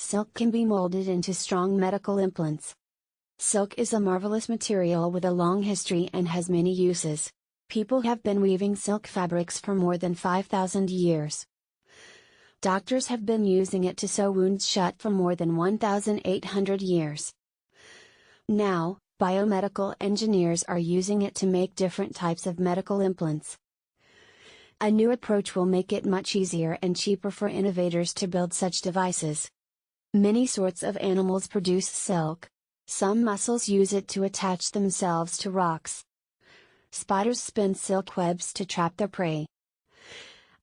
silk can be molded into strong medical implants. Silk is a marvelous material with a long history and has many uses. People have been weaving silk fabrics for more than 5,000 years. Doctors have been using it to sew wounds shut for more than 1,800 years. Now, biomedical engineers are using it to make different types of medical implants. A new approach will make it much easier and cheaper for innovators to build such devices. Many sorts of animals produce silk. Some mussels use it to attach themselves to rocks. Spiders spin silk webs to trap their prey.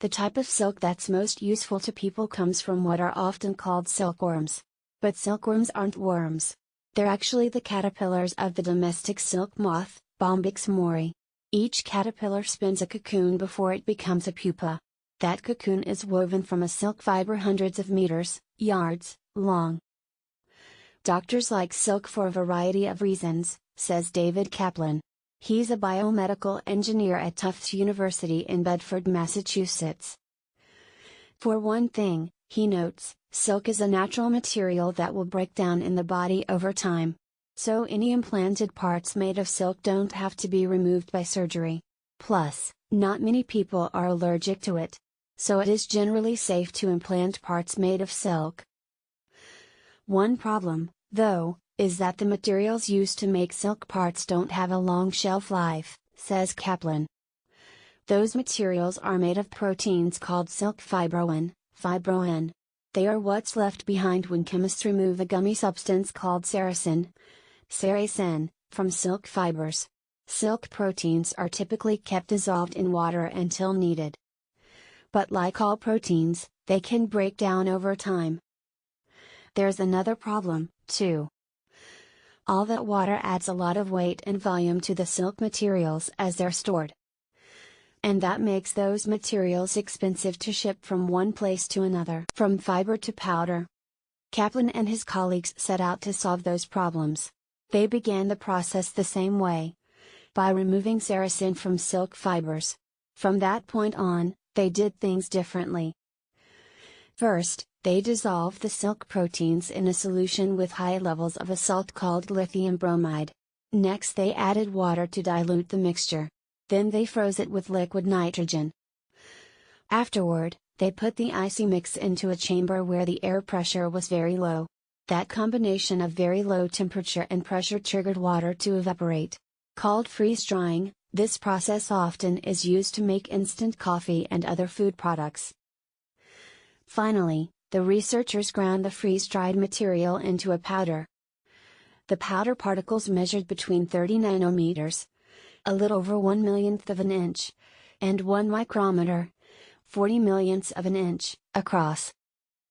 The type of silk that's most useful to people comes from what are often called silkworms. But silkworms aren't worms. They're actually the caterpillars of the domestic silk moth, Bombyx mori. Each caterpillar spins a cocoon before it becomes a pupa. That cocoon is woven from a silk fiber hundreds of meters, yards, long. Doctors like silk for a variety of reasons, says David Kaplan. He's a biomedical engineer at Tufts University in Bedford, Massachusetts. For one thing, he notes, silk is a natural material that will break down in the body over time. So any implanted parts made of silk don't have to be removed by surgery. Plus, not many people are allergic to it. So it is generally safe to implant parts made of silk. One problem, though, is that the materials used to make silk parts don't have a long shelf life, says Kaplan. Those materials are made of proteins called silk fibroin. They are what's left behind when chemists remove a gummy substance called sericin, from silk fibers. Silk proteins are typically kept dissolved in water until needed. But like all proteins, they can break down over time. There's another problem, too. All that water adds a lot of weight and volume to the silk materials as they're stored. And that makes those materials expensive to ship from one place to another, from fiber to powder. Kaplan and his colleagues set out to solve those problems. They began the process the same way, by removing sericin from silk fibers. From that point on, they did things differently. First, they dissolved the silk proteins in a solution with high levels of a salt called lithium bromide. Next they added water to dilute the mixture. Then they froze it with liquid nitrogen. Afterward, they put the icy mix into a chamber where the air pressure was very low. That combination of very low temperature and pressure triggered water to evaporate. Called freeze-drying, this process often is used to make instant coffee and other food products. Finally, the researchers ground the freeze-dried material into a powder. The powder particles measured between 30 nanometers, a little over 1/millionth of an inch, and 1 micrometer, 40 millionths of an inch, across.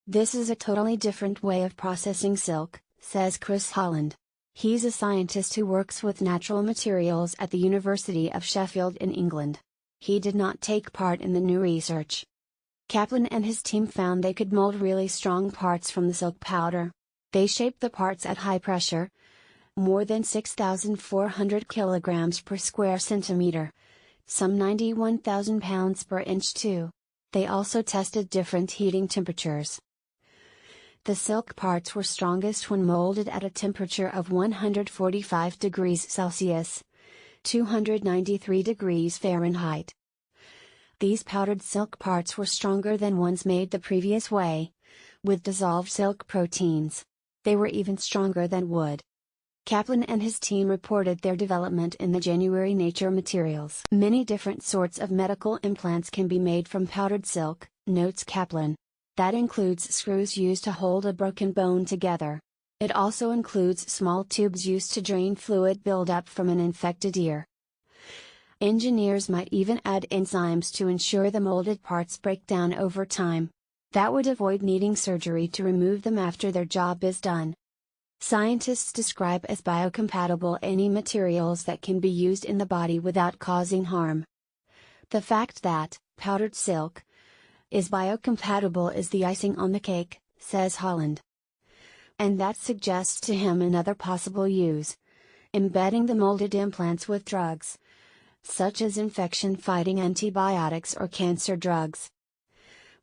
This is a totally different way of processing silk, says Chris Holland. He's a scientist who works with natural materials at the University of Sheffield in England. He did not take part in the new research. Kaplan and his team found they could mold really strong parts from the silk powder. They shaped the parts at high pressure, more than 6,400 kilograms per square centimeter, some 91,000 pounds per inch too. They also tested different heating temperatures. The silk parts were strongest when molded at a temperature of 145 degrees Celsius, 293 degrees Fahrenheit. These powdered silk parts were stronger than ones made the previous way, with dissolved silk proteins. They were even stronger than wood. Kaplan and his team reported their development in the January Nature Materials. Many different sorts of medical implants can be made from powdered silk, notes Kaplan. That includes screws used to hold a broken bone together. It also includes small tubes used to drain fluid buildup from an infected ear. Engineers might even add enzymes to ensure the molded parts break down over time. That would avoid needing surgery to remove them after their job is done. Scientists describe as biocompatible any materials that can be used in the body without causing harm. The fact that powdered silk is biocompatible is the icing on the cake, says Holland. And that suggests to him another possible use: embedding the molded implants with drugs, such as infection-fighting antibiotics or cancer drugs.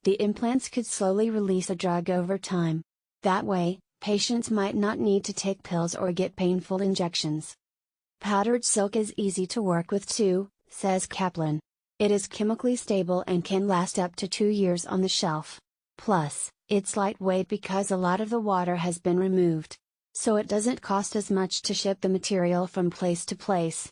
The implants could slowly release a drug over time. That way, patients might not need to take pills or get painful injections. Powdered silk is easy to work with too, says Kaplan. It is chemically stable and can last up to 2 years on the shelf. Plus, it's lightweight because a lot of the water has been removed. So it doesn't cost as much to ship the material from place to place.